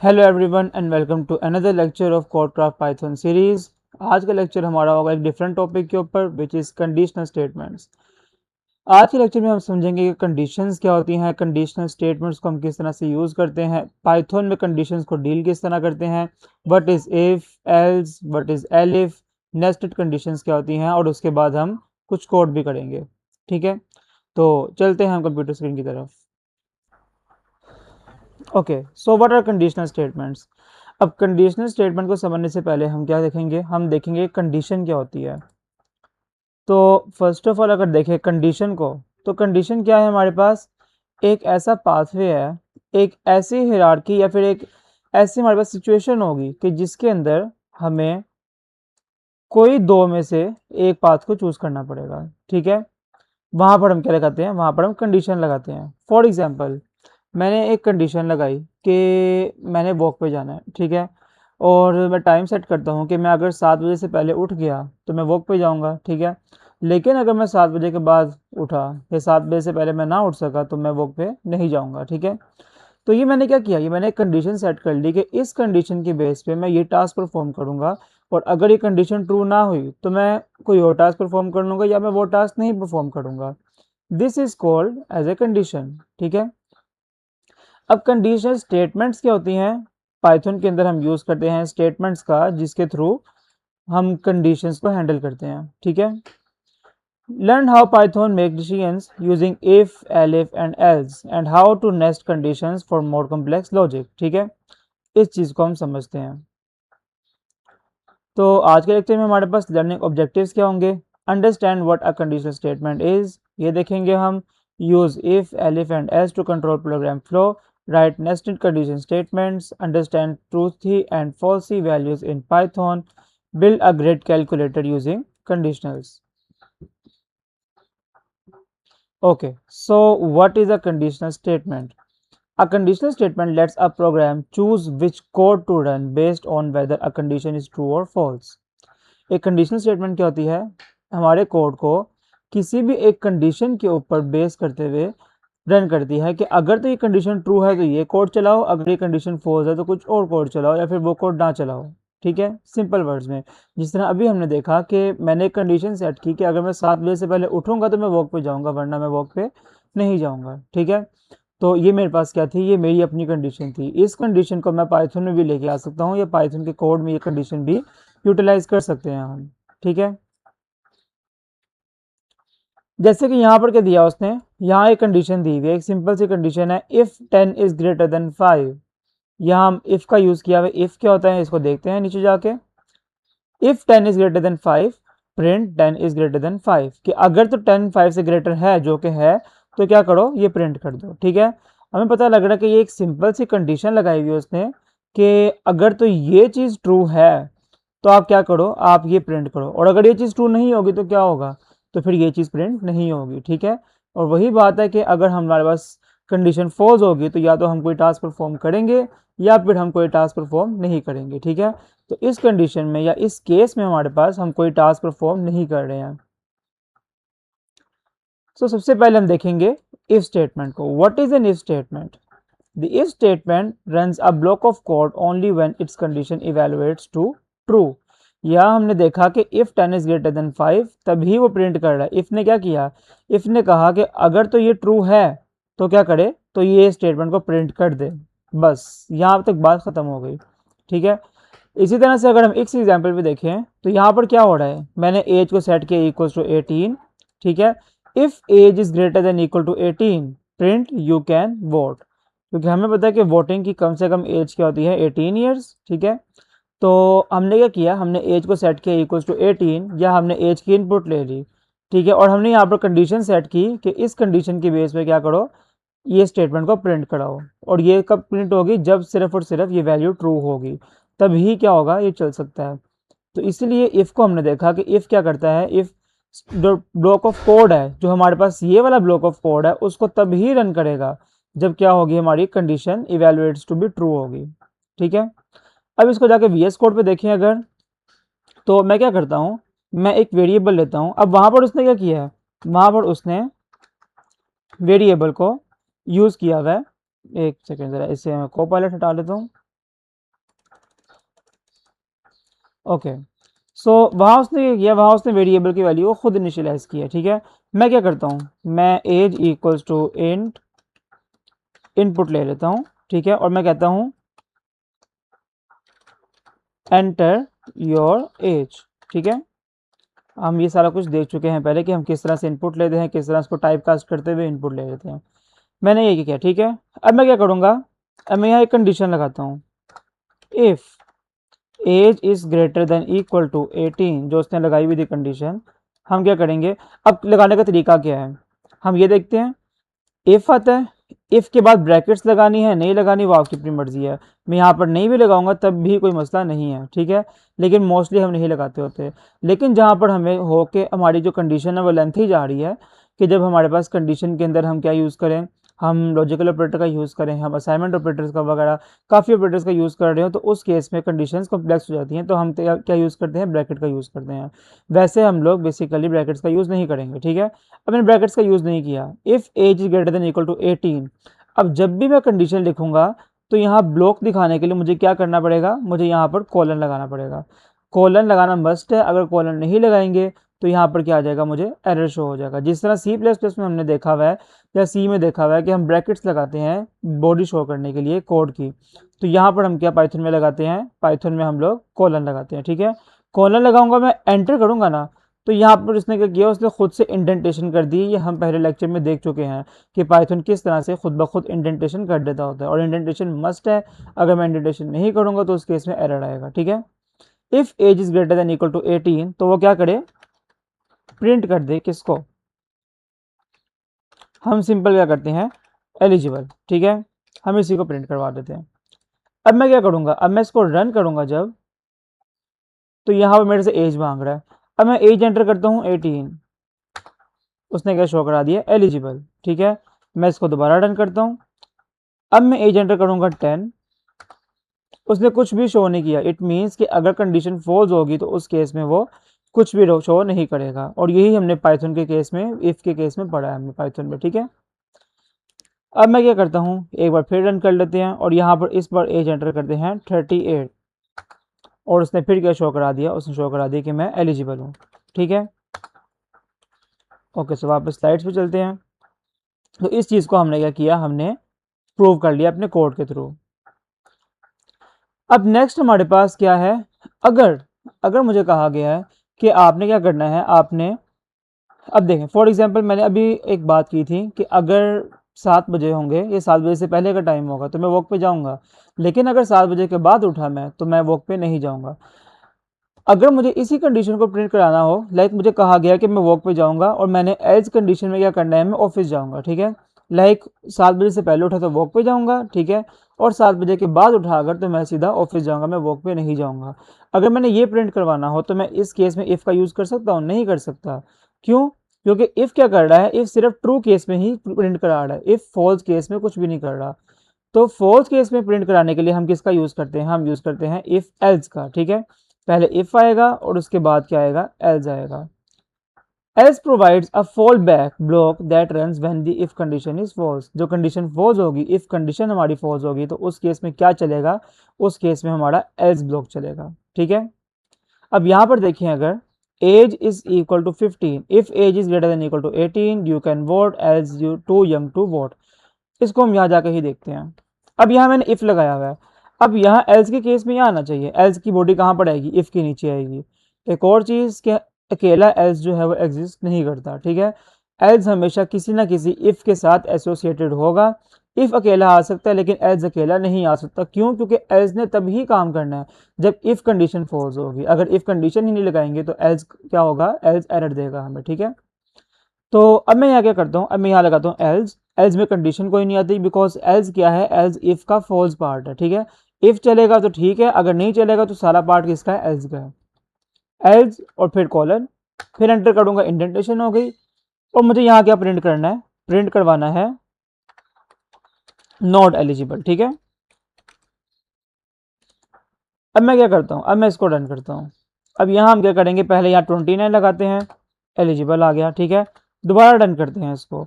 Hello everyone and welcome to another lecture of CodeCraft Python series. आज का lecture हमारा होगा एक डिफरेंट टॉपिक के ऊपर विच इज़ कंडीशनल स्टेटमेंट्स। आज के लेक्चर में हम समझेंगे कि कंडीशंस क्या होती हैं, कंडीशनल स्टेटमेंट्स को हम किस तरह से यूज़ करते हैं, पाइथन में कंडीशंस को डील किस तरह करते हैं, what is if, else, what is elif, nested conditions क्या होती हैं, और उसके बाद हम कुछ कोड भी करेंगे। ठीक है, तो चलते हैं हम कंप्यूटर स्क्रीन की तरफ। Okay, so what are conditional statements. अब कंडीशनल स्टेटमेंट को समझने से पहले हम क्या देखेंगे, हम देखेंगे कंडीशन क्या होती है। तो फर्स्ट ऑफ ऑल अगर देखें कंडीशन को, तो कंडीशन क्या है, हमारे पास एक ऐसा पाथवे है, एक ऐसी हिरार्की या फिर एक ऐसी हमारे पास सिचुएशन होगी कि जिसके अंदर हमें कोई दो में से एक पाथ को चूज करना पड़ेगा। ठीक है, वहां पर हम क्या लगाते हैं, वहां पर हम कंडीशन लगाते हैं। फॉर एग्जाम्पल, मैंने एक कंडीशन लगाई कि मैंने वॉक पे जाना है। ठीक है, और मैं टाइम सेट करता हूँ कि मैं अगर 7 बजे से पहले उठ गया तो मैं वॉक पे जाऊँगा। ठीक है, लेकिन अगर मैं 7 बजे के बाद उठा या 7 बजे से पहले मैं ना उठ सका तो मैं वॉक पे नहीं जाऊँगा। ठीक है, तो ये मैंने क्या किया, ये मैंने एक कंडीशन सेट कर ली कि इस कंडीशन की बेस पे मैं ये टास्क परफॉर्म करूँगा, और अगर ये कंडीशन ट्रू ना हुई तो मैं कोई और टास्क परफॉर्म कर लूँगा या मैं वो टास्क नहीं परफॉर्म करूँगा। This is called as a condition. ठीक है, अब कंडीशनल स्टेटमेंट्स क्या होती हैं, पाइथन के अंदर हम यूज करते हैं स्टेटमेंट्स का, जिसके थ्रू हम कंडीशंस को हैंडल करते हैं। ठीक है, learn how Python make decisions using if, elif and else and how to nest conditions for more complex logic. ठीक है, इस चीज को हम समझते हैं। तो आज के लेक्चर में हमारे पास लर्निंग ऑब्जेक्टिव्स क्या होंगे, understand what a conditional statement is, ये देखेंगे हम। Use if, elif and else to control program flow, write nested condition statements, understand truthy and falsy values in Python, build a grid calculator using conditionals. Okay, so what is a conditional statement? A conditional statement lets a program choose which code to run based on whether a condition is true or false. एक conditional statement क्या होती है, हमारे code को किसी भी एक condition के ऊपर बेस करते हुए रन करती है कि अगर तो ये कंडीशन ट्रू है तो ये कोड चलाओ, अगर ये कंडीशन फॉल्स है तो कुछ और कोड चलाओ या फिर वो कोड ना चलाओ। ठीक है, सिंपल वर्ड्स में, जिस तरह अभी हमने देखा कि मैंने एक कंडीशन सेट की कि अगर मैं 7 बजे से पहले उठूंगा तो मैं वॉक पे जाऊंगा, वरना मैं वॉक पे नहीं जाऊंगा। ठीक है, तो ये मेरे पास क्या थी, ये मेरी अपनी कंडीशन थी। इस कंडीशन को मैं पाइथन में भी लेके आ सकता हूँ या पाइथन के कोड में ये कंडीशन भी यूटिलाइज कर सकते हैं हम। ठीक है, जैसे कि यहाँ पर क्या दिया उसने, यहाँ एक कंडीशन दी हुई है, एक सिंपल सी कंडीशन है, इफ 10 इज ग्रेटर देन 5। यहाँ हम इफ का यूज किया हुआ, इफ क्या होता है इसको देखते हैं नीचे जाके। If 10 is greater then 5, print 10 is greater then 5, कि अगर तो 10 5 से ग्रेटर है, जो कि है, तो क्या करो, ये प्रिंट कर दो। ठीक है, हमें पता लग रहा है कि ये एक सिंपल सी कंडीशन लगाई हुई है उसने कि अगर तो ये चीज़ ट्रू है तो आप क्या करो, आप ये प्रिंट करो, और अगर ये चीज़ ट्रू नहीं होगी तो क्या होगा, तो फिर ये चीज़ प्रिंट नहीं होगी। ठीक है, और वही बात है कि अगर हमारे पास कंडीशन फॉल्स होगी तो या तो हम कोई टास्क परफॉर्म करेंगे या फिर हम कोई टास्क परफॉर्म नहीं करेंगे। ठीक है, तो इस कंडीशन में या इस केस में हमारे पास हम कोई टास्क परफॉर्म नहीं कर रहे हैं। तो सबसे पहले हम देखेंगे इफ स्टेटमेंट को। What is an if statement? The if statement runs a block of code only when its condition evaluates to true. यहाँ हमने देखा कि इफ 10 इज ग्रेटर देन 5 तभी वो प्रिंट कर रहा है। इफ ने क्या किया, इफ ने कहा कि अगर तो ये ट्रू है तो क्या करे, तो ये स्टेटमेंट को प्रिंट कर दे। बस यहाँ तक बात खत्म हो गई। ठीक है, इसी तरह से अगर हम इस एग्जाम्पल पे देखें तो यहाँ पर क्या हो रहा है, मैंने एज को सेट किया इक्वल टू 18। ठीक है, if age is greater than equal to 18, print you can vote, क्योंकि हमें पता है कि वोटिंग की कम से कम एज क्या होती है, 18 ईयर्स। ठीक है, तो हमने क्या किया, हमने एज को सेट किया इक्वल टू 18, या हमने एज की इनपुट ले ली। ठीक है, और हमने यहाँ पर कंडीशन सेट की कि इस कंडीशन की बेस पे क्या करो, ये स्टेटमेंट को प्रिंट कराओ, और ये कब प्रिंट होगी, जब सिर्फ और सिर्फ ये वैल्यू ट्रू होगी, तभी क्या होगा, ये चल सकता है। तो इसीलिए इफ को हमने देखा कि इफ क्या करता है, इफ जो ब्लॉक ऑफ कोड है, जो हमारे पास ये वाला ब्लॉक ऑफ कोड है, उसको तभी रन करेगा जब क्या होगी, हमारी condition evaluates to be true होगी। ठीक है, अब इसको जाके वीएस कोड पे देखें अगर, तो मैं क्या करता हूँ, मैं एक वेरिएबल लेता हूँ। अब वहां पर उसने क्या किया है, वहां पर उसने वेरिएबल को यूज किया हुआ है। एक सेकेंड, जरा इससे मैं कोपायलट हटा लेता हूँ। ओके, सो वहाँ उसने क्या किया, वहाँ उसने वेरिएबल की वैल्यू को खुद इनिशियलाइज किया, ठीक है। मैं क्या करता हूँ, मैं age equals to int input ले लेता हूँ, ठीक है, और मैं कहता हूँ एंटर योर एज, ठीक है। हम ये सारा कुछ देख चुके हैं पहले कि हम किस तरह से इनपुट लेते हैं, किस तरह इसको टाइप कास्ट करते हुए इनपुट ले लेते हैं। मैंने ये किया, ठीक है। अब मैं क्या करूँगा, अब मैं यहाँ एक कंडीशन लगाता हूँ, if age is greater than equal to 18, जो उसने लगाई हुई थी कंडीशन। हम क्या करेंगे, अब लगाने का तरीका क्या है, हम ये देखते हैं। इफ़ आता है, इफ़ के बाद ब्रैकेट्स लगानी है नहीं लगानी वो आपकी अपनी मर्जी है। मैं यहाँ पर नहीं भी लगाऊंगा तब भी कोई मसला नहीं है, ठीक है, लेकिन मोस्टली हम नहीं लगाते होते। लेकिन जहाँ पर हमें हो के हमारी जो कंडीशन है वो लेंथ ही जा रही है, कि जब हमारे पास कंडीशन के अंदर हम क्या यूज़ करें, हम लॉजिकल ऑपरेटर का यूज़ करें, हम असाइनमेंट ऑपरेटर्स का वगैरह काफ़ी ऑपरेटर्स का यूज़ कर रहे हो, तो उस केस में कंडीशंस कॉम्प्लेक्स हो जाती हैं, तो हम क्या यूज़ करते हैं, ब्रैकेट का यूज़ करते हैं। वैसे हम लोग बेसिकली ब्रैकेट्स का यूज़ नहीं करेंगे, ठीक है। अब मैंने ब्रैकेट्स का यूज़ नहीं किया, if age is greater than equal to 18। अब जब भी मैं कंडीशन लिखूंगा तो यहाँ ब्लॉक दिखाने के लिए मुझे क्या करना पड़ेगा, मुझे यहाँ पर कॉलन लगाना पड़ेगा। कॉलन लगाना मस्ट है, अगर कॉलन नहीं लगाएंगे तो यहाँ पर क्या आ जाएगा, मुझे एरर शो हो जाएगा। जिस तरह सी प्लस प्लस में हमने देखा हुआ है या सी में देखा हुआ है कि हम ब्रैकेट्स लगाते हैं बॉडी शो करने के लिए कोड की, तो यहाँ पर हम क्या पाइथन में लगाते हैं, पाइथन में हम लोग कॉलन लगाते हैं, ठीक है। कॉलन लगाऊंगा, मैं एंटर करूंगा ना, तो यहाँ पर उसने क्या किया, उसने खुद से इंडेंटेशन कर दी। ये हम पहले लेक्चर में देख चुके हैं कि पाइथन किस तरह से खुद ब खुद इंडेंटेशन कर देता होता है, और इंडेंटेशन मस्ट है। अगर मैं इंडेंटेशन नहीं करूँगा तो उस केस में एरर आएगा, ठीक है। If age is greater than equal to 18, तो वो क्या करे, प्रिंट कर दे किसको, हम सिंपल क्या करते हैं, एलिजिबल, ठीक है, हम इसी को प्रिंट करवा देते हैं। अब मैं क्या करूँगा, अब मैं इसको रन करूँगा जब, तो यहाँ पर मेरे से एज मांग रहा है। अब मैं एज एंटर करता हूँ 18, उसने क्या शो करा दिया, एलिजिबल, ठीक है। मैं इसको दोबारा रन करता हूँ, अब मैं एज एंटर करूँगा 10, उसने कुछ भी शो नहीं किया। इट मीन्स कि अगर कंडीशन फॉल्स होगी तो उस केस में वो कुछ भी शो नहीं करेगा, और यही हमने पाइथन के केस में, इफ़ के केस में पढ़ा है हमने पाइथन में, ठीक है। अब मैं क्या करता हूँ, एक बार फिर रन कर लेते हैं, और यहाँ पर इस बार एज एंटर करते हैं 38, और उसने फिर क्या शो करा दिया, उसने शो करा दिया कि मैं एलिजिबल हूँ, ठीक है। ओके, सो वापस स्लाइड्स पे चलते हैं। तो इस चीज़ को हमने क्या किया, हमने प्रूव कर लिया अपने कोड के थ्रू। अब नेक्स्ट हमारे पास क्या है, अगर अगर मुझे कहा गया है कि आपने क्या करना है, आपने, अब देखें फॉर एग्जांपल मैंने अभी एक बात की थी कि अगर 7 बजे होंगे, ये 7 बजे से पहले का टाइम होगा तो मैं वॉक पे जाऊंगा, लेकिन अगर 7 बजे के बाद उठा मैं तो मैं वॉक पे नहीं जाऊंगा। अगर मुझे इसी कंडीशन को प्रिंट कराना हो, लाइक मुझे कहा गया कि मैं वॉक पे जाऊंगा और मैंने एज कंडीशन में क्या करना है, मैं ऑफिस जाऊंगा, ठीक है। लाइक 7 बजे से पहले उठा तो वॉक पे जाऊंगा, ठीक है, और 7 बजे के बाद उठा अगर तो मैं सीधा ऑफिस जाऊंगा, मैं वॉक पे नहीं जाऊंगा। अगर मैंने ये प्रिंट करवाना हो तो मैं इस केस में इफ़ का यूज़ कर सकता हूँ, नहीं कर सकता। क्यों, क्योंकि इफ़ क्या कर रहा है, इफ़ सिर्फ ट्रू केस में ही प्रिंट करा रहा है, इफ़ फॉल्स केस में कुछ भी नहीं कर रहा। तो फॉल्स केस में प्रिंट कराने के लिए हम किसका यूज़ करते हैं, हम यूज़ करते हैं इफ़ एल्स का, ठीक है। पहले इफ़ आएगा और उसके बाद क्या आएगा, एल्स आएगा। Else provides a fall back block that runs when the if condition is false. जो कंडीशन फॉल्स होगी, इफ कंडीशन हमारी फॉल्स होगी तो उस केस में क्या चलेगा, उस केस में हमारा एल्स ब्लॉक चलेगा, ठीक है। अब यहाँ पर देखें, अगर age is equal to 15, if age is greater than equal to 18 you can vote, else you too young to vote. इसको हम यहाँ जाकर ही देखते हैं। अब यहाँ मैंने इफ़ लगाया हुआ है, अब यहाँ एल्स के केस में यहाँ आना चाहिए, एल्स की बॉडी कहाँ पर आएगी, इफ़ के नीचे आएगी। एक और चीज़ कि अकेला एल्स जो है वो एग्जिस्ट नहीं करता, ठीक है। एल्स हमेशा किसी ना किसी इफ़ के साथ एसोसिएटेड होगा। इफ़ अकेला आ सकता है लेकिन एल्स अकेला नहीं आ सकता। क्यों, क्योंकि एल्स ने तभी काम करना है जब इफ़ कंडीशन फॉल्स होगी। अगर इफ़ कंडीशन ही नहीं लगाएंगे तो एल्स क्या होगा, एल्स एरर देगा हमें, ठीक है। तो अब मैं यहाँ क्या करता हूँ, अब मैं यहाँ लगाता हूँ एल्स। एल्स में कंडीशन कोई नहीं आती, बिकॉज एल्स क्या है, एल्स इफ का फॉल्स पार्ट है, ठीक है। इफ चलेगा तो ठीक है, अगर नहीं चलेगा तो सारा पार्ट किसका है, एल्स का है। एल्स और फिर कॉलन, फिर एंटर करूंगा, इंडेंटेशन हो गई। और मुझे यहाँ क्या प्रिंट करना है, प्रिंट करवाना है नॉट एलिजिबल, ठीक है। अब मैं क्या करता हूँ, अब मैं इसको रन करता हूँ। अब यहाँ हम क्या करेंगे, पहले यहाँ 29 लगाते हैं, एलिजिबल आ गया, ठीक है। दोबारा रन करते हैं इसको।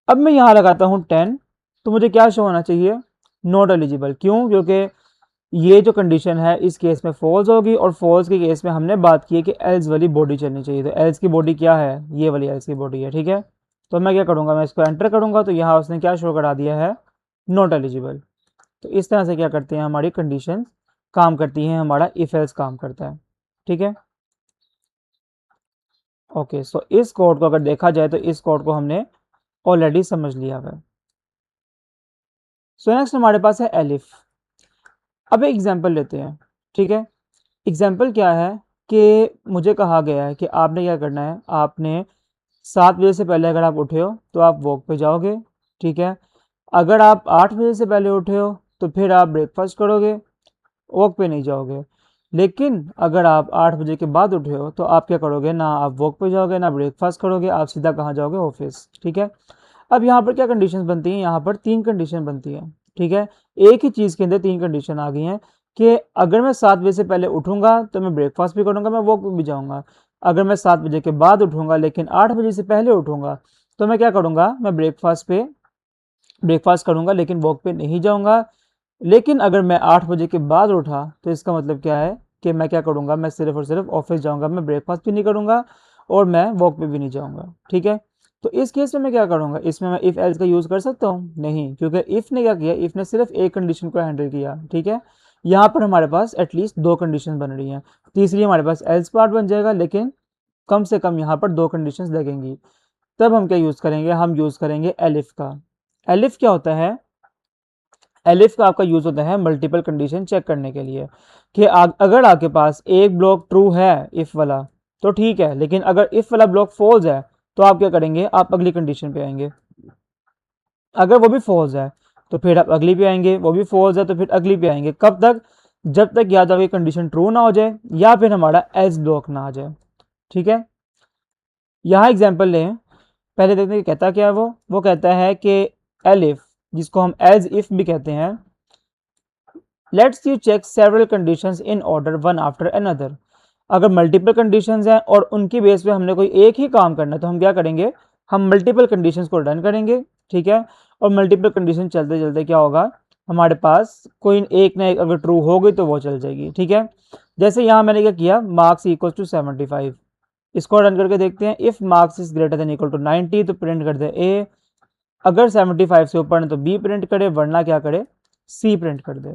अब मैं यहाँ लगाता हूँ 10, तो मुझे क्या शो होना चाहिए, नॉट एलिजिबल। क्यों, क्योंकि ये जो कंडीशन है इस केस में फॉल्स होगी, और फॉल्स के केस में हमने बात की है कि एल्स वाली बॉडी चलनी चाहिए। तो एल्स की बॉडी क्या है, ये वाली एल्स की बॉडी है, ठीक है। तो मैं क्या करूँगा, मैं इसको एंटर करूँगा तो यहाँ उसने क्या शो करा दिया है, नॉट एलिजिबल। तो इस तरह से क्या करते हैं, हमारी कंडीशन काम करती हैं, हमारा इफ एल्स काम करता है, ठीक है। ओके, सो इस कोड को अगर देखा जाए तो इस कोड को हमने ऑलरेडी समझ लिया है। सो नेक्स्ट हमारे पास है एलिफ। अब एक एग्जांपल लेते हैं, ठीक है। एग्जांपल क्या है कि मुझे कहा गया है कि आपने क्या करना है, आपने 7 बजे से पहले अगर आप उठे हो तो आप वॉक पे जाओगे, ठीक है। अगर आप 8 बजे से पहले उठे हो तो फिर आप ब्रेकफास्ट करोगे, वॉक पे नहीं जाओगे। लेकिन अगर आप 8 बजे के बाद उठे हो तो आप क्या करोगे, ना आप वॉक पे जाओगे ना ब्रेकफास्ट करोगे, आप सीधा कहाँ जाओगे, ऑफिस, ठीक है। अब यहाँ पर क्या कंडीशन बनती हैं, यहाँ पर 3 कंडीशन बनती हैं, ठीक है। एक ही चीज़ के अंदर 3 कंडीशन आ गई हैं कि अगर मैं 7 बजे से पहले उठूँगा तो मैं ब्रेकफास्ट भी करूँगा, मैं वॉक पे भी जाऊँगा। अगर मैं 7 बजे के बाद उठूँगा लेकिन 8 बजे से पहले उठूँगा तो मैं क्या करूँगा, मैं ब्रेकफास्ट करूँगा लेकिन वॉक पे नहीं जाऊँगा। लेकिन अगर मैं 8 बजे के बाद उठा तो इसका मतलब क्या है कि मैं क्या करूँगा, मैं सिर्फ़ और सिर्फ ऑफिस जाऊँगा, मैं ब्रेकफास्ट भी नहीं करूँगा और मैं वॉक पे भी नहीं जाऊँगा, ठीक है। तो इस केस में मैं क्या करूँगा, इसमें मैं इफ़ एल्स का यूज़ कर सकता हूँ? नहीं, क्योंकि इफ़ ने क्या किया, इफ़ ने सिर्फ एक कंडीशन को हैंडल किया, ठीक है। यहाँ पर हमारे पास एटलीस्ट 2 कंडीशन बन रही हैं, तीसरी हमारे पास एल्स पार्ट बन जाएगा, लेकिन कम से कम यहाँ पर 2 कंडीशंस लगेंगी। तब हम क्या यूज़ करेंगे, हम यूज़ करेंगे एलिफ का। एलिफ क्या होता है, एलिफ का आपका यूज़ होता है मल्टीपल कंडीशन चेक करने के लिए कि अगर आपके पास एक ब्लॉक ट्रू है इफ़ वाला तो ठीक है, लेकिन अगर इफ़ वाला ब्लॉक फॉल्स है तो आप क्या करेंगे, आप अगली कंडीशन पे आएंगे। अगर वो भी फॉल्स है तो फिर आप अगली पे आएंगे, वो भी फॉल्स है तो फिर अगली पे आएंगे। कब तक, जब तक या तो ये कंडीशन ट्रू ना हो जाए या फिर हमारा एल्स ब्लॉक ना आ जाए, ठीक है। यहाँ एग्जाम्पल लें, पहले देखते हैं कि कहता क्या है वो कहता है कि एलिफ, जिसको हम एज इफ भी कहते हैं, let's you check several conditions in order one after another. अगर मल्टीपल कंडीशंस हैं और उनकी बेस पे हमने कोई एक ही काम करना है तो हम क्या करेंगे, हम मल्टीपल कंडीशंस को रन करेंगे, ठीक है। और मल्टीपल कंडीशन चलते चलते क्या होगा, हमारे पास कोई एक ना एक अगर ट्रू हो गई तो वो चल जाएगी, ठीक है। जैसे यहाँ मैंने क्या किया, मार्क्स इक्वल टू 75, इसको रन करके देखते हैं। If marks is greater than equal to 90 तो प्रिंट कर दे ए, अगर 75 से ऊपर है तो बी प्रिंट करे, वरना क्या करे, सी प्रिंट कर दे।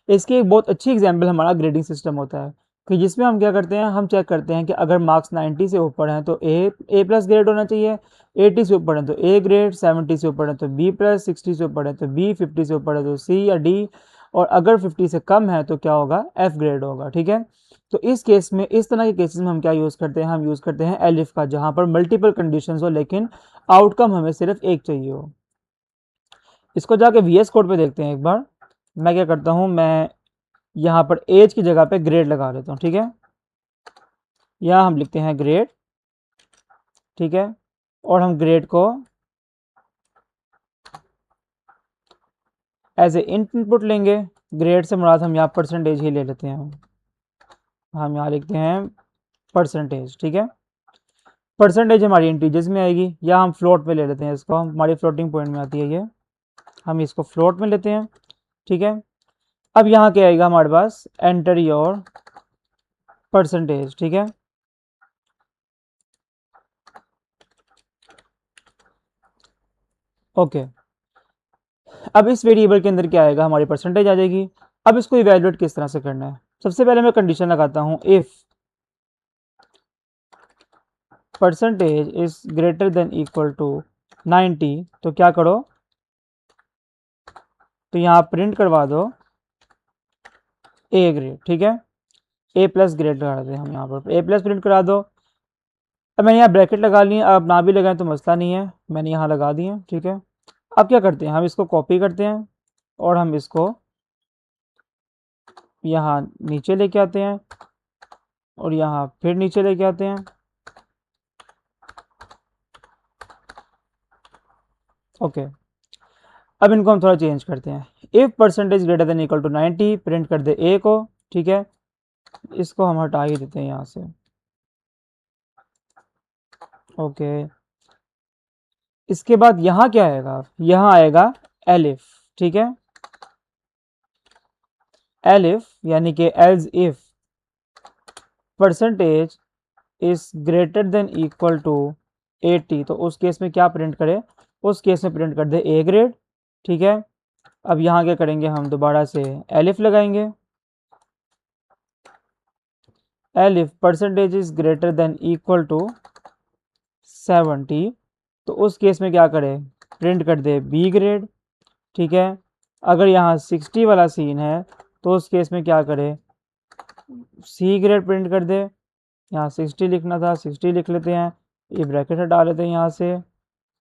इसकी एक बहुत अच्छी एग्जाम्पल हमारा ग्रेडिंग सिस्टम होता है कि जिसमें हम क्या करते हैं, हम चेक करते हैं कि अगर मार्क्स 90 से ऊपर हैं तो ए प्लस ग्रेड होना चाहिए, 80 से ऊपर है तो ए ग्रेड, 70 से ऊपर है तो बी प्लस, 60 से ऊपर है तो बी, 50 से ऊपर है तो सी या डी, और अगर 50 से कम है तो क्या होगा, एफ ग्रेड होगा, ठीक है। तो इस केस में, इस तरह के केसेस में हम क्या यूज़ करते हैं, हम यूज़ करते हैं एलिफ का, जहाँ पर मल्टीपल कंडीशंस हो लेकिन आउटकम हमें सिर्फ एक चाहिए हो। इसको जाके वीएस कोड पे देखते हैं एक बार। मैं क्या करता हूँ, मैं यहाँ पर एज की जगह पे ग्रेड लगा देता हूँ, ठीक है। यहाँ हम लिखते हैं ग्रेड, ठीक है। और हम ग्रेड को एज ए इनपुट लेंगे। ग्रेड से मुराद हम यहाँ परसेंटेज ही ले लेते हैं, हम यहाँ लिखते हैं परसेंटेज, ठीक है। परसेंटेज हमारी इंटीजर्स में आएगी, या हम फ्लोट में ले लेते हैं इसको, हमारी फ्लोटिंग पॉइंट में आती है ये, हम इसको फ्लोट में लेते हैं, ठीक है। अब यहाँ क्या आएगा हमारे पास, एंटर योर परसेंटेज, ठीक है। ओके, अब इस वेरिएबल के अंदर क्या आएगा, हमारी परसेंटेज आ जाएगी। अब इसको इवेल्युएट किस तरह से करना है, सबसे पहले मैं कंडीशन लगाता हूँ, if percentage is greater than equal to 90 तो क्या करो, तो यहाँ प्रिंट करवा दो ए ग्रेड, ठीक है। ए प्लस ग्रेड लगा दें हम, यहाँ पर ए प्लस प्रिंट करा दो। अब मैंने यहाँ ब्रैकेट लगा ली, अब ना भी लगाएं तो मसला नहीं है, मैंने यहाँ लगा दी है, ठीक है। अब क्या करते हैं, हम इसको कॉपी करते हैं और हम इसको यहाँ नीचे लेके आते हैं और यहाँ फिर नीचे लेके आते हैं। ओके, अब इनको हम थोड़ा चेंज करते हैं। If percentage greater than equal to 90 print कर दे ए को, ठीक है। इसको हम हटा ही देते हैं यहाँ से। ओके, इसके बाद यहाँ क्या आएगा, यहाँ आएगा एलिफ, ठीक है। एलिफ यानी कि else if percentage is greater than equal to 80, तो उस केस में क्या प्रिंट करें, उस केस में प्रिंट कर दे ए ग्रेड। ठीक है, अब यहाँ क्या करेंगे, हम दोबारा से एलिफ लगाएंगे, elif percentage is greater than equal to 70, तो उस केस में क्या करें, प्रिंट कर दे बी ग्रेड। ठीक है, अगर यहाँ 60 वाला सीन है तो उस केस में क्या करें, सी ग्रेड प्रिंट कर दे। यहाँ 60 लिखना था, 60 लिख लेते हैं, ये ब्रैकेट हटा लेते हैं यहाँ से,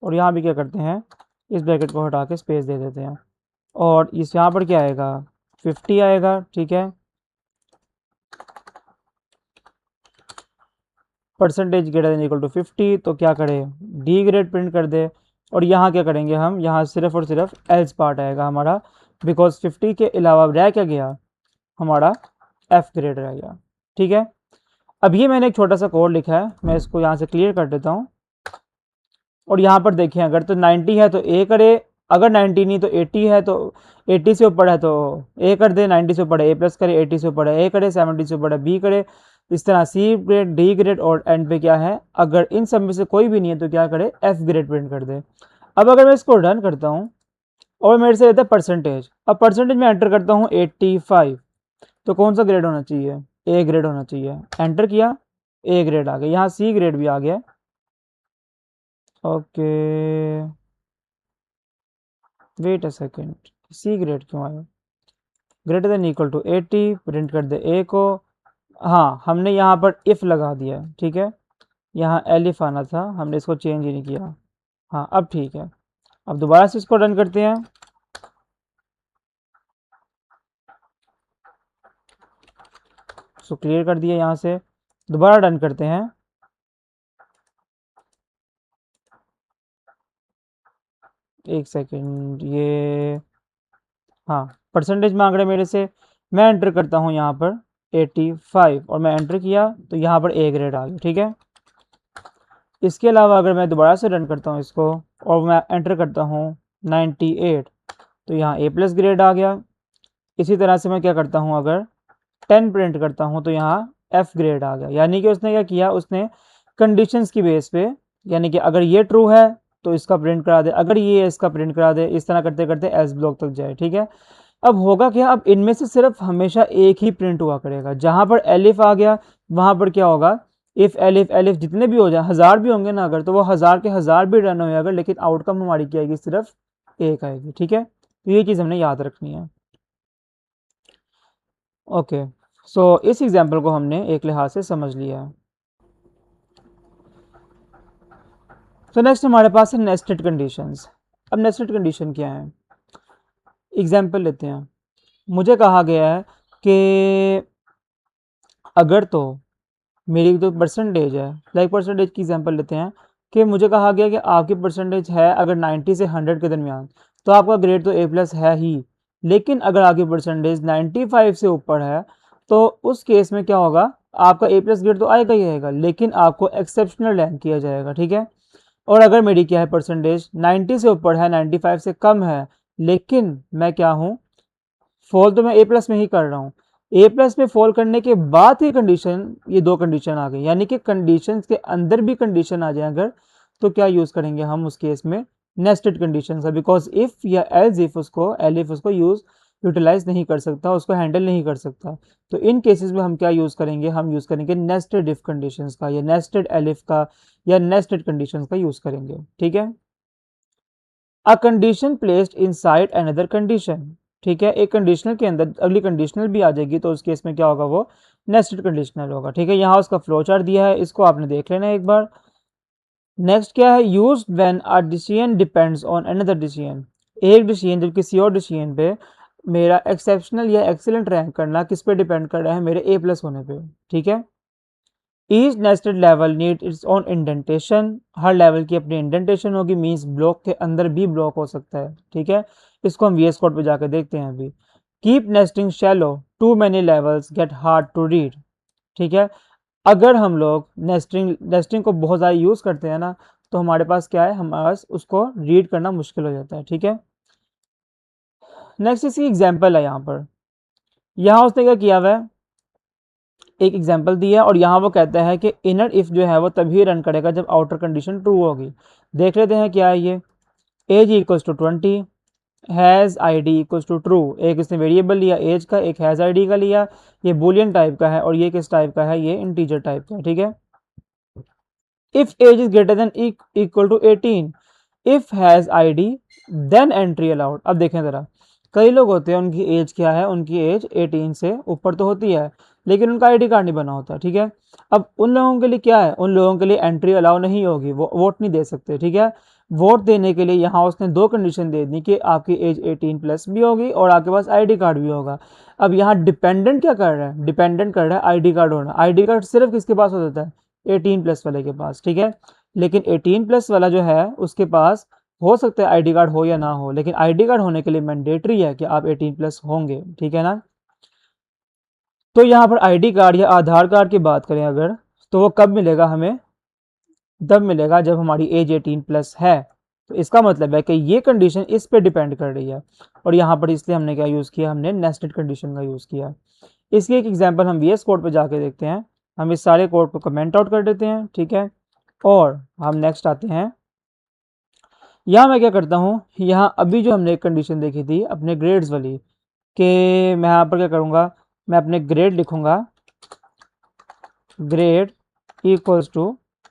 और यहाँ भी क्या करते हैं, इस ब्रैकेट को हटा के स्पेस दे देते हैं, और इस यहाँ पर क्या आएगा, 50 आएगा। ठीक है, percentage greater than equal to 50, तो क्या करें, डी ग्रेड प्रिंट कर दे, और यहाँ क्या करेंगे हम, यहाँ सिर्फ और सिर्फ एल्स पार्ट आएगा हमारा, बिकॉज 50 के अलावा रह क्या गया, हमारा एफ ग्रेड रह गया। ठीक है, अब ये मैंने एक छोटा सा कोड लिखा है, मैं इसको यहाँ से क्लियर कर देता हूँ, और यहाँ पर देखें, अगर तो 90 है तो ए करे, अगर 90 नहीं तो 80 है तो 80 से ऊपर है तो ए कर दे, 90 से ऊपर है ए प्लस करे, 80 से ऊपर है ए करे, 70 से ऊपर है बी करे, इस तरह सी ग्रेड, डी ग्रेड, और एंड पे क्या है, अगर इन सब में से कोई भी नहीं है तो क्या करे, एफ ग्रेड प्रिंट कर दे। अब अगर मैं इसको रन करता हूँ और मेरे से रहता है परसेंटेज, अब परसेंटेज में एंटर करता हूँ 85, तो कौन सा ग्रेड होना चाहिए, ए ग्रेड होना चाहिए, एंटर किया, ए ग्रेड आ गया, यहाँ सी ग्रेड भी आ गया। Okay, wait a second, C grade क्यों आया, greater than equal to 80, print कर दे ए को। हाँ, हमने यहाँ पर इफ लगा दिया। ठीक है, यहाँ एलिफ आना था, हमने इसको चेंज ही नहीं किया। हाँ, अब ठीक है, अब दोबारा से इसको रन करते हैं, इसको क्लियर कर दिया, यहाँ से दोबारा रन करते हैं, एक सेकेंड, ये हाँ परसेंटेज मांग रहे मेरे से, मैं एंटर करता हूँ यहाँ पर 85, और मैं एंटर किया तो यहाँ पर ए ग्रेड आ गया। ठीक है, इसके अलावा अगर मैं दोबारा से रन करता हूँ इसको, और मैं एंटर करता हूँ 98, तो यहाँ ए प्लस ग्रेड आ गया। इसी तरह से मैं क्या करता हूँ, अगर 10 प्रिंट करता हूँ तो यहाँ एफ ग्रेड आ गया, यानी कि उसने क्या किया, उसने कंडीशंस की बेस पे, यानी कि अगर ये ट्रू है तो इसका प्रिंट करा दे, अगर ये इसका प्रिंट करा दे, इस तरह करते करते एस ब्लॉक तक जाए। ठीक है, अब होगा क्या, अब इनमें से सिर्फ हमेशा एक ही प्रिंट हुआ करेगा, जहां पर एलिफ आ गया वहां पर क्या होगा, इफ एलिफ एलिफ जितने भी हो जाए, 1000 भी होंगे ना, अगर तो वो 1000 के 1000 भी रन हुए अगर, लेकिन आउटकम हमारी क्या आएगी, सिर्फ एक आएगी। ठीक है, तो ये चीज़ हमने याद रखनी है। ओके, सो इस एग्जाम्पल को हमने एक लिहाज से समझ लिया है। तो नेक्स्ट हमारे पास है नेस्टेड कंडीशंस। अब नेस्टेड कंडीशन क्या है, एग्जाम्पल लेते हैं, मुझे कहा गया है कि अगर तो मेरी तो परसेंटेज है, लाइक परसेंटेज की एग्जांपल लेते हैं, कि मुझे कहा गया कि आपकी परसेंटेज है अगर 90 से 100 के दरमियान, तो आपका ग्रेड तो ए प्लस है ही, लेकिन अगर आपकी परसेंटेज 95 से ऊपर है तो उस केस में क्या होगा, आपका ए प्लस ग्रेड तो आएगा ही आएगा, लेकिन आपको एक्सेप्शनल रैंक किया जाएगा। ठीक है, और अगर मेरी क्या है, परसेंटेज 90 से ऊपर है, 95 से कम है, लेकिन मैं क्या हूँ, फॉल तो मैं ए प्लस में ही कर रहा हूँ, ए प्लस में फॉल करने के बाद ही कंडीशन, ये दो कंडीशन आ गई, यानी कि कंडीशन के अंदर भी कंडीशन आ जाए अगर, तो क्या यूज करेंगे हम उस केस में, नेस्टेड कंडीशन का, बिकॉज इफ या एल्स इफ उसको एलिफ उसको यूटिलाइज नहीं कर सकता, उसको हैंडल नहीं कर सकता, तो इन केसेस में हम क्या यूज करेंगे, हम यूज करेंगे नेस्टेड इफ कंडीशन का, या नेस्टेड एलिफ का, या नेस्टेड कंडीशन का यूज करेंगे। ठीक है, a condition placed inside another condition. ठीक है, एक कंडीशनल के अंदर अगली कंडीशनल भी आ जाएगी, तो उस केस में क्या होगा, वो नेस्टेड कंडीशनल होगा। ठीक है, यहाँ उसका फ्लो चार्ट दिया है, इसको आपने देख लेना है एक बार। नेक्स्ट क्या है, use when a decision depends on another decision, एक डिसीजन जब किसी और डिसीजन पे मेरा एक्सेप्शनल या एक्सीलेंट रैंक करना किस पे डिपेंड कर रहा है, मेरे ए प्लस होने पे। ठीक है, each nested level need its own indentation, हर लेवल की अपनी इंडेंटेशन होगी, मीन्स ब्लॉक के अंदर भी ब्लॉक हो सकता है। ठीक है, इसको हम वीएस कोड पे जाकर देखते हैं अभी। Keep nesting shallow, too many levels get hard to read. ठीक है, अगर हम लोग नेस्टिंग को बहुत ज़्यादा यूज़ करते हैं ना, तो हमारे पास क्या है, हमारे पास उसको रीड करना मुश्किल हो जाता है। ठीक है, नेक्स्ट इसकी एग्जाम्पल है यहाँ पर, यहाँ उसने क्या किया हुआ है, एक एग्जांपल दिया है और यहाँ वो कहता है कि इनर इफ जो है वो तभी रन करेगा जब आउटर कंडीशन ट्रू होगी। देख लेते हैं क्या है ये। Age equals to 20, has I D equals to true. एक इसने वेरिएबल लिया एज का, एक हैज़ आई डी का लिया, ये बुलियन टाइप का है और ये किस टाइप का है, ये इंटीजर टाइप का है, ठीक है। If age is greater than equal to 18, if has I D then entry allowed. अब देखें ज़रा, कई लोग होते हैं उनकी एज क्या है, उनकी एज 18 से ऊपर तो होती है लेकिन उनका आईडी कार्ड नहीं बना होता, ठीक है। अब उन लोगों के लिए क्या है, उन लोगों के लिए एंट्री अलाउ नहीं होगी, वो वोट नहीं दे सकते, ठीक है। वोट देने के लिए यहाँ उसने दो कंडीशन दे दी कि आपकी एज 18 प्लस भी होगी और आपके पास आईडी कार्ड भी होगा। अब यहाँ डिपेंडेंट क्या कर रहा है, डिपेंडेंट कर रहा है आईडी कार्ड होना। आईडी कार्ड सिर्फ किसके पास हो जाता है, 18 प्लस वाले के पास, ठीक है। लेकिन 18 प्लस वाला जो है उसके पास हो सकता है आईडी कार्ड हो या ना हो, लेकिन आईडी कार्ड होने के लिए मैंडेटरी है कि आप 18 प्लस होंगे, ठीक है ना। तो यहाँ पर आईडी कार्ड या आधार कार्ड की बात करें अगर, तो वो कब मिलेगा हमें, तब मिलेगा जब हमारी एज 18 प्लस है। तो इसका मतलब है कि ये कंडीशन इस पे डिपेंड कर रही है और यहाँ पर इसलिए हमने क्या यूज़ किया, हमने नेस्टेड कंडीशन का यूज़ किया। इसकी एक एग्जांपल हम वीएस कोड पे जाके देखते हैं। हम इस सारे कोड को कमेंट आउट कर देते हैं, ठीक है। और हम नेक्स्ट आते हैं, यहाँ मैं क्या करता हूँ, यहाँ अभी जो हमने एक कंडीशन देखी थी अपने ग्रेड्स वाली, कि मैं यहाँ पर क्या करूँगा, मैं अपने ग्रेड लिखूँगा, ग्रेड इक्वल्स टू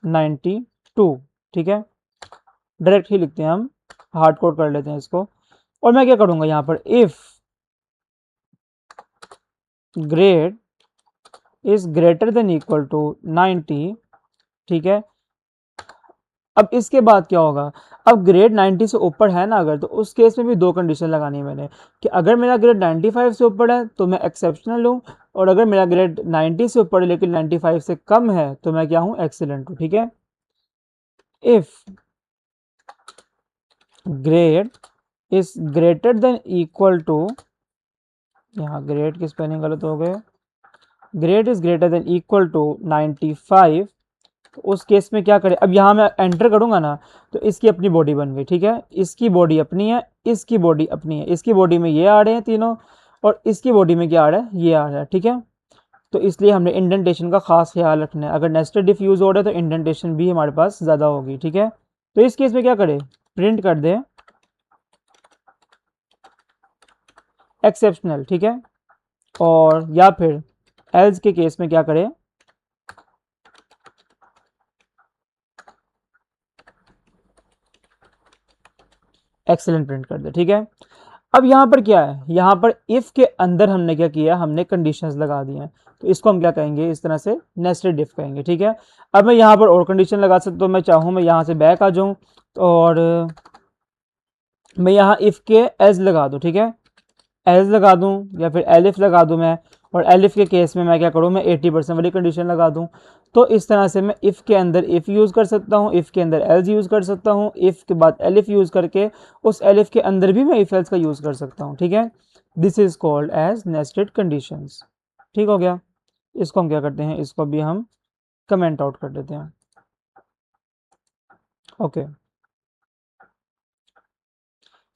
92, ठीक है। डायरेक्ट ही लिखते हैं हम, हार्ड कोड कर लेते हैं इसको। और मैं क्या करूँगा यहाँ पर, if grade is greater than equal to 90, ठीक है। अब इसके बाद क्या होगा, अब ग्रेड 90 से ऊपर है ना अगर, तो उस केस में भी दो कंडीशन लगानी है मैंने, कि अगर मेरा ग्रेड 95 से ऊपर है तो मैं एक्सेप्शनल हूँ, और अगर मेरा ग्रेड 90 से ऊपर है लेकिन 95 से कम है तो मैं क्या हूँ, एक्सीलेंट हूँ, ठीक है। If grade is greater than equal to, यहाँ ग्रेड की स्पेलिंग गलत हो गए, grade is greater than equal to 95, तो उस केस में क्या करें, अब यहाँ मैं एंटर करूँगा ना तो इसकी अपनी बॉडी बन गई, ठीक है। इसकी बॉडी अपनी है, इसकी बॉडी अपनी है, इसकी बॉडी में ये आ रहे हैं तीनों और इसकी बॉडी में क्या आ रहा है, ये आ रहा है, ठीक है। तो इसलिए हमने इंडेंटेशन का खास ख्याल रखना है। अगर नेस्टेड इफ यूज हो रहा है तो इंडेंटेशन भी हमारे पास ज़्यादा होगी, ठीक है। तो इस केस में क्या करें, प्रिंट कर दें एक्सेप्शनल, ठीक है। और या फिर एल्स के केस में क्या करें, एक्सेलेंट प्रिंट कर दे, ठीक है। अब यहाँ पर क्या है, यहाँ पर इफ के अंदर हमने क्या किया, हमने कंडीशंस लगा दी हैं, तो इसको हम क्या कहेंगे, इस तरह से नेस्टेड इफ कहेंगे, ठीक है। अब मैं यहाँ पर और कंडीशन लगा सकता हूँ, मैं चाहूँ मैं यहाँ से बैक आ जाऊँ और मैं यहाँ इफ के एज लगा दूँ, ठीक है, एज लगा दूँ या फिर एलिफ लगा दूँ मैं, और एलिफ के केस में मैं क्या करूँ, मैं 80% वाली कंडीशन लगा दूँ। तो इस तरह से मैं इफ़ के अंदर इफ़ यूज़ कर सकता हूँ, इफ़ के अंदर एल्स यूज़ कर सकता हूँ, इफ़ के बाद एलिफ यूज़ करके उस एलिफ के अंदर भी मैं इफ़ एल्स का यूज़ कर सकता हूँ, ठीक है। This is called as nested conditions, ठीक हो गया। इसको हम क्या करते हैं, इसको भी हम कमेंट आउट कर देते हैं, ओके।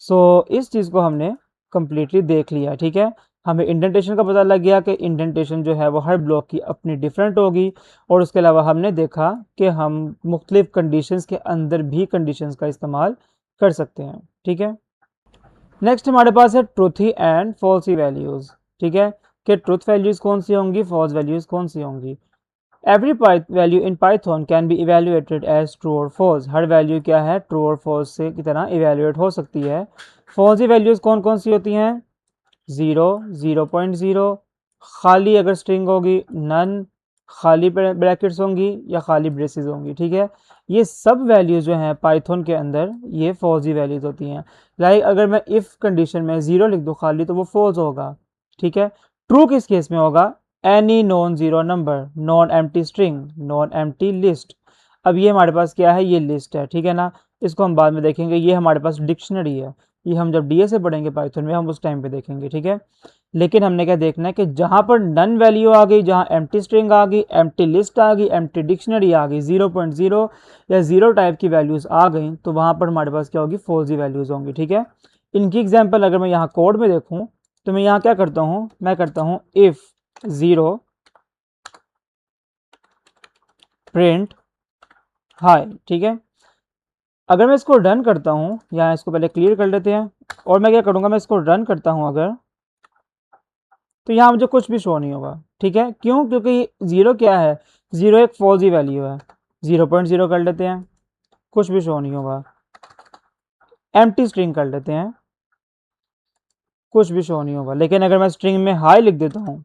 सो इस चीज़ को हमने कंप्लीटली देख लिया, ठीक है। हमें इंडेंटेशन का पता लग गया कि इंडेंटेशन जो है वो हर ब्लॉक की अपनी डिफरेंट होगी, और उसके अलावा हमने देखा कि हम मुख्तलिफ कंडीशंस के अंदर भी कंडीशंस का इस्तेमाल कर सकते हैं, ठीक है। नेक्स्ट हमारे पास है ट्रूथी एंड फॉल्सी वैल्यूज़, ठीक है, कि ट्रूथ वैल्यूज़ कौन सी होंगी, फॉल्स वैल्यूज़ कौन सी होंगी। Every value in Python can be evaluated as true और फॉल्स। हर वैल्यू क्या है, ट्रू और फॉल्स से की तरह इवेल्युएट हो सकती है। फॉल्सी वैल्यूज़ कौन कौन सी होती हैं, 0, 0.0, खाली अगर स्ट्रिंग होगी, नन, खाली ब्रैकेट्स होंगी या खाली ब्रेसेस होंगी, ठीक है। ये सब वैल्यूज़ जो हैं पाइथन के अंदर ये फॉल्सी वैल्यूज़ होती हैं। लाइक अगर मैं इफ़ कंडीशन में 0 लिख दूँ खाली तो वो फॉल्स होगा, ठीक है। ट्रू किस केस में होगा, any non zero number, non empty string, non empty list. अब ये हमारे पास क्या है, ये लिस्ट है, ठीक है ना। इसको हम बाद में देखेंगे, ये हमारे पास डिक्शनरी है, ये हम जब डीए से पढ़ेंगे पाइथन में हम उस टाइम पे देखेंगे, ठीक है। लेकिन हमने क्या देखना है कि जहाँ पर नन वैल्यू आ गई, जहाँ एम्प्टी स्ट्रिंग आ गई, एम्प्टी लिस्ट आ गई, एम्प्टी डिक्शनरी आ गई, 0.0 या 0 टाइप की वैल्यूज़ आ गई, तो वहाँ पर हमारे पास क्या होगी, फॉल्सी वैल्यूज़ होंगी, ठीक है। इनकी एग्जाम्पल अगर मैं यहाँ कोड में देखूँ तो मैं यहाँ क्या करता हूँ, मैं करता हूँ इफ़ 0 प्रिंट हाई। ठीक है, अगर मैं इसको रन करता हूँ, यहाँ इसको पहले क्लियर कर लेते हैं, और मैं क्या करूँगा, मैं इसको रन करता हूँ अगर, तो यहाँ मुझे कुछ भी शो नहीं होगा। ठीक है, क्यों? क्योंकि 0 क्या है, 0 एक फॉल्जी वैल्यू है। 0.0 कर लेते हैं, कुछ भी शो नहीं होगा। एम्प्टी स्ट्रिंग कर लेते हैं, कुछ भी शो नहीं होगा। लेकिन अगर मैं स्ट्रिंग में हाई लिख देता हूँ,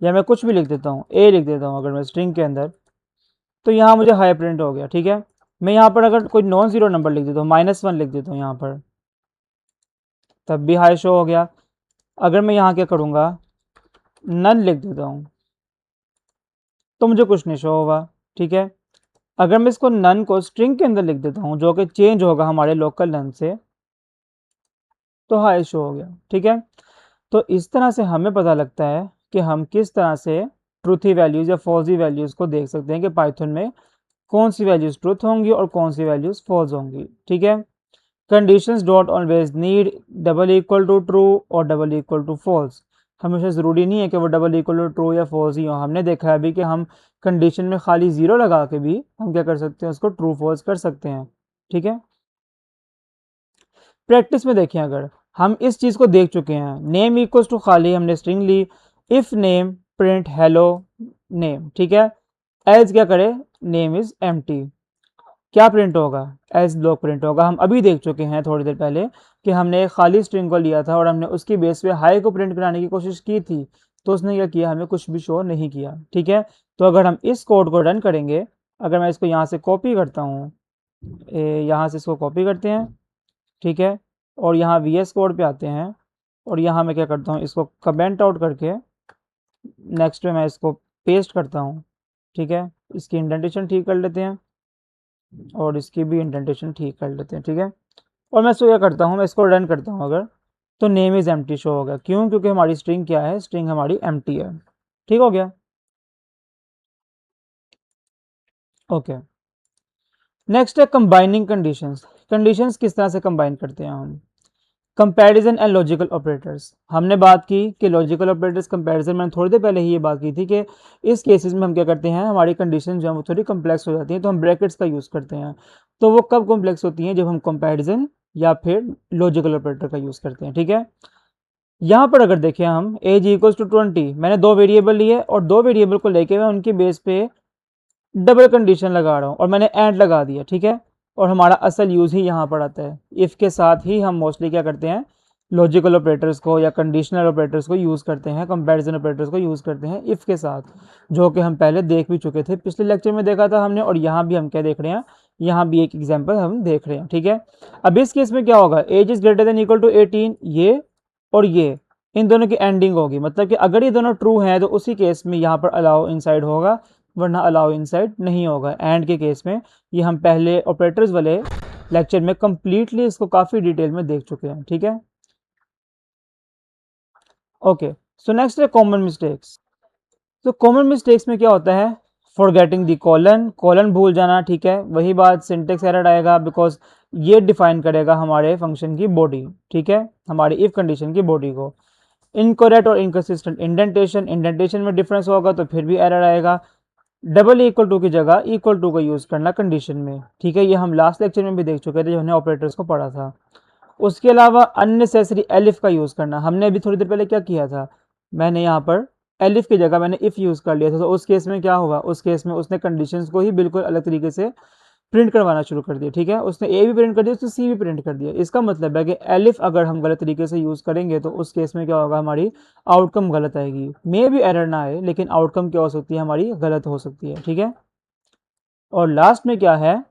या मैं कुछ भी लिख देता हूँ, ए लिख देता हूँ अगर मैं स्ट्रिंग के अंदर, तो यहाँ मुझे हाई प्रिंट हो गया। ठीक है, मैं यहाँ पर अगर कोई नॉन ज़ीरो नंबर लिख देता हूँ, -1 लिख देता हूँ यहाँ पर, तब भी हाई शो हो गया। अगर मैं यहाँ क्या करूँगा, नन लिख देता हूँ, तो मुझे कुछ नहीं शो होगा। ठीक है, अगर मैं इसको नन को स्ट्रिंग के अंदर लिख देता हूँ, जो कि चेंज होगा हमारे लोकल नन से, तो हाई शो हो गया। ठीक है, तो इस तरह से हमें पता लगता है कि हम किस तरह से ट्रूथी वैल्यूज़ या फॉल्सी वैल्यूज़ को देख सकते हैं कि पाइथन में कौन सी वैल्यूज़ ट्रूथ होंगी और कौन सी वैल्यूज़ फॉल्स होंगी। ठीक है, conditions don't always need double equal to true और डबल इक्वल टू फॉल्स। हमेशा ज़रूरी नहीं है कि वो डबल इक्वल टू ट्रू या फॉल्स ही हो। हमने देखा है अभी कि हम कंडीशन में खाली ज़ीरो लगा के भी हम क्या कर सकते हैं, उसको ट्रू फॉल्स कर सकते हैं। ठीक है, प्रैक्टिस में देखें, अगर हम इस चीज़ को देख चुके हैं, नेम इक्वल्स टू खाली हमने स्ट्रिंग ली, if name print hello name. ठीक है, एज क्या करे, नेम इज़ एम्प्टी, क्या प्रिंट होगा, एज ब्लॉक प्रिंट होगा। हम अभी देख चुके हैं थोड़ी देर पहले कि हमने एक खाली स्ट्रिंग को लिया था और हमने उसकी बेस पे हाई को प्रिंट कराने की कोशिश की थी, तो उसने क्या किया, हमें कुछ भी शो नहीं किया। ठीक है, तो अगर हम इस कोड को रन करेंगे, अगर मैं इसको यहाँ से कॉपी करता हूँ, यहाँ से इसको कॉपी करते हैं। ठीक है, और यहाँ VS कोड पे आते हैं, और यहाँ मैं क्या करता हूँ, इसको कमेंट आउट करके नेक्स्ट में मैं इसको पेस्ट करता हूँ। ठीक है, इसकी इंडेंटेशन ठीक कर लेते हैं, और इसकी भी इंडेंटेशन ठीक कर लेते हैं। ठीक है, और मैं इसको क्या करता हूँ, मैं इसको रन करता हूँ अगर, तो नेम इज़ एम्प्टी शो होगा। क्यों? क्योंकि हमारी स्ट्रिंग क्या है, स्ट्रिंग हमारी एम्प्टी है। ठीक हो गया, ओके। नेक्स्ट है कंबाइनिंग कंडीशंस। कंडीशंस किस तरह से कंबाइन करते हैं हम, कंपैरिजन एंड लॉजिकल ऑपरेटर्स। हमने बात की कि लॉजिकल ऑपरेटर्स कंपैरिजन, मैंने थोड़ी देर पहले ही ये बात की थी कि इस केसेस में हम क्या करते हैं, हमारी कंडीशन जो है वो थोड़ी कम्प्लेक्स हो जाती है, तो हम ब्रैकेट्स का यूज़ करते हैं। तो वो कब कम्प्लेक्स होती हैं, जब हम कंपैरिजन या फिर लॉजिकल ऑपरेटर का यूज़ करते हैं। ठीक है, यहाँ पर अगर देखें हम एज इक्वल्स टू 20, मैंने दो वेरिएबल लिए और दो वेरिएबल को लेके मैं उनकी बेस पे डबल कंडीशन लगा रहा हूँ और मैंने एंड लगा दिया। ठीक है, और हमारा असल यूज़ ही यहाँ पर आता है। इफ़ के साथ ही हम मोस्टली क्या करते हैं, लॉजिकल ऑपरेटर्स को या कंडीशनल ऑपरेटर्स को यूज़ करते हैं, कंपैरिजन ऑपरेटर्स को यूज़ करते हैं इफ़ के साथ, जो कि हम पहले देख भी चुके थे, पिछले लेक्चर में देखा था हमने, और यहाँ भी हम क्या देख रहे हैं, यहाँ भी एक एग्जाम्पल हम देख रहे हैं। ठीक है, अब इस केस में क्या होगा, age is greater than equal to 18, ये और ये, इन दोनों की एंडिंग होगी, मतलब कि अगर ये दोनों ट्रू हैं तो उसी केस में यहाँ पर अलाउ इनसाइड होगा, वरना अलाउ इनसाइड नहीं होगा। एंड के केस में ये हम पहले ऑपरेटर्स वाले लेक्चर में कंप्लीटली इसको काफ़ी डिटेल में देख चुके हैं। ठीक है, ओके। सो नेक्स्ट है कॉमन मिस्टेक्स। तो कॉमन मिस्टेक्स में क्या होता है, फॉरगेटिंग दी कॉलन, कॉलन भूल जाना। ठीक है, वही बात, सिंटेक्स एरर आएगा, बिकॉज ये डिफाइन करेगा हमारे फंक्शन की बॉडी। ठीक है, हमारी इफ कंडीशन की बॉडी को। इनकरेक्ट और इनकन्सिस्टेंट इंडेंटेशन, इंडेंटेशन में डिफरेंस होगा तो फिर भी एरर आएगा। डबल इक्वल टू की जगह इक्वल टू का यूज़ करना कंडीशन में। ठीक है, ये हम लास्ट लेक्चर में भी देख चुके थे जब हमने ऑपरेटर्स को पढ़ा था। उसके अलावा अननेसेसरी एलिफ का यूज़ करना, हमने अभी थोड़ी देर पहले क्या किया था, मैंने यहाँ पर एलिफ की जगह मैंने इफ़ यूज़ कर लिया था, तो उस केस में क्या होगा, उस केस में उसने कंडीशंस को ही बिल्कुल अलग तरीके से प्रिंट करवाना शुरू कर दिया। ठीक है, उसने ए भी प्रिंट कर दिया, उसने सी भी प्रिंट कर दिया। इसका मतलब है कि एलिफ अगर हम गलत तरीके से यूज़ करेंगे तो उस केस में क्या होगा, हमारी आउटकम गलत आएगी। मे भी एरर ना आए, लेकिन आउटकम क्या हो सकती है, हमारी गलत हो सकती है। ठीक है, और लास्ट में क्या है,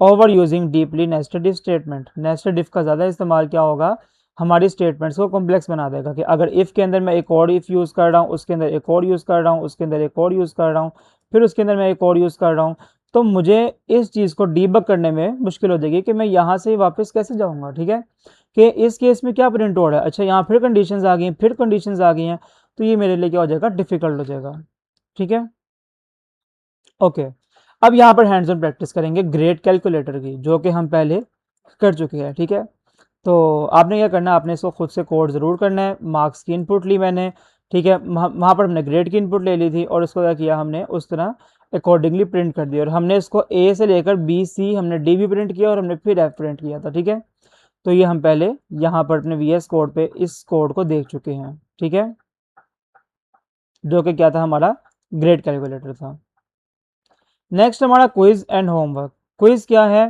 over using deeply nested if statement. Nested if का ज़्यादा इस्तेमाल क्या होगा, हमारी स्टेटमेंट्स को कॉम्प्लेक्स बना देगा, कि अगर इफ़ के अंदर मैं एक और इफ़ यूज़ कर रहा हूँ, उसके अंदर एक और यूज़ कर रहा हूँ, उसके अंदर एक और यूज़ कर रहा हूँ, फिर उसके अंदर मैं एक और यूज़ कर रहा हूँ, तो मुझे इस चीज़ को डीबग करने में मुश्किल हो जाएगी कि मैं यहाँ से वापस कैसे जाऊँगा। ठीक है, कि इस केस में क्या प्रिंट हो रहा है, अच्छा यहाँ फिर कंडीशंस आ गई हैं, फिर कंडीशंस आ गई हैं, तो ये मेरे लिए क्या हो जाएगा, डिफ़िकल्ट हो जाएगा। ठीक है, ओके। अब यहाँ पर हैंड्स ऑन प्रैक्टिस करेंगे ग्रेड कैलकुलेटर की, जो कि हम पहले कर चुके हैं। ठीक है, तो आपने क्या करना है, आपने इसको खुद से कोड ज़रूर करना है। मार्क्स की इनपुट ली मैंने, ठीक है, वहाँ पर हमने ग्रेड की इनपुट ले ली थी और उसको क्या किया हमने उस तरह अकॉर्डिंगली प्रिंट कर दिया, और हमने इसको ए से लेकर बी सी हमने डी भी प्रिंट किया और हमने फिर एफ प्रिंट किया था, ठीक है। तो ये हम पहले यहाँ पर अपने वी एस कोड पे इस कोड को देख चुके हैं, ठीक है, जो कि क्या था, हमारा ग्रेड कैलकुलेटर था। नेक्स्ट हमारा क्विज एंड होमवर्क। क्विज क्या है,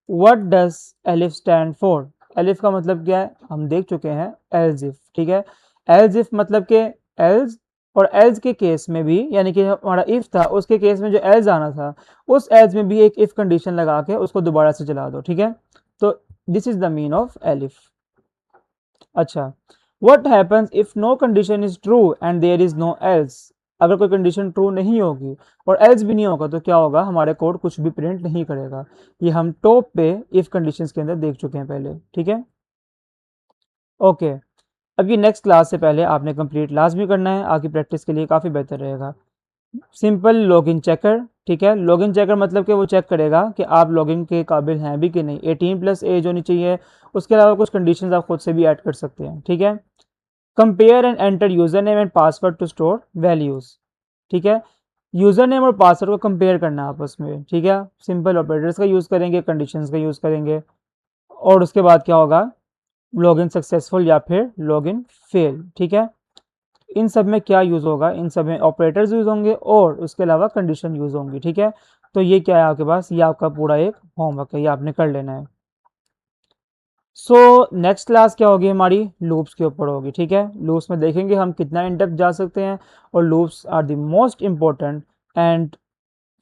what does elif stand for. Elif का मतलब क्या है, हम देख चुके हैं, एल्स इफ, ठीक है। एल्स इफ मतलब के एल्स, और एल्स के केस में भी, यानी कि हमारा इफ था उसके केस में जो एल्स आना था, उस एल्स में भी एक इफ कंडीशन लगा के उसको दोबारा से चला दो, ठीक है। तो this is the mean of elif. अच्छा, what happens if no condition is true and there is no else. अगर कोई कंडीशन ट्रू नहीं होगी और एल्स भी नहीं होगा तो क्या होगा, हमारे कोड कुछ भी प्रिंट नहीं करेगा। ये हम टॉप पे इफ कंडीशंस के अंदर देख चुके हैं पहले, ठीक है। ओके, अब ये नेक्स्ट क्लास से पहले आपने कंप्लीट लाजमी करना है, आपकी प्रैक्टिस के लिए काफ़ी बेहतर रहेगा। सिंपल लॉगिन चेकर, ठीक है। लॉगिन चेकर मतलब कि वो चेक करेगा कि आप लॉगिन के काबिल हैं भी कि नहीं। 18+ एज होनी चाहिए। उसके अलावा कुछ कंडीशंस आप खुद से भी ऐड कर सकते हैं, ठीक है। Compare and enter user name and password to store values, ठीक है। यूजर नेम और पासवर्ड को कंपेयर करना है आपस में, ठीक है। सिंपल ऑपरेटर्स का यूज़ करेंगे, कंडीशंस का यूज़ करेंगे, और उसके बाद क्या होगा, लॉगिन सक्सेसफुल या फिर लॉगिन फेल, ठीक है। इन सब में क्या यूज़ होगा, इन सब में ऑपरेटर्स यूज़ होंगे और उसके अलावा कंडीशन यूज़ होंगी, ठीक है। तो ये क्या है आपके पास, ये आपका पूरा एक होमवर्क है, ये आपने कर लेना है। सो नेक्स्ट क्लास क्या होगी हमारी, लूप्स के ऊपर होगी, ठीक है। लूप्स में देखेंगे हम कितना इन डेप्थ जा सकते हैं, और loops are the most important and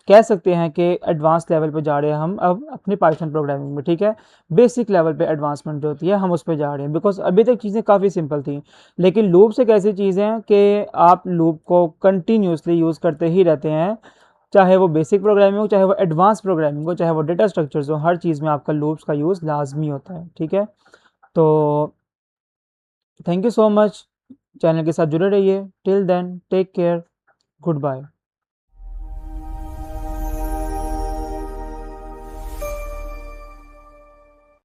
कह सकते हैं कि एडवांस लेवल पे जा रहे हैं हम अब अपनी पाइथन प्रोग्रामिंग में, ठीक है। बेसिक लेवल पे एडवांसमेंट जो होती है हम उस पर जा रहे हैं, बिकॉज अभी तक चीज़ें काफ़ी सिंपल थी, लेकिन लूप्स एक ऐसी चीज़ है कि आप लूप को कंटिन्यूसली यूज़ करते ही रहते हैं, चाहे वो बेसिक प्रोग्रामिंग हो, चाहे वो एडवांस प्रोग्रामिंग हो, चाहे वो डेटा स्ट्रक्चर्स हो, हर चीज़ में आपका लूप्स का यूज़ लाजमी होता है, ठीक है। तो thank you so much, channel के साथ जुड़े रहिए। Till then take care, good bye.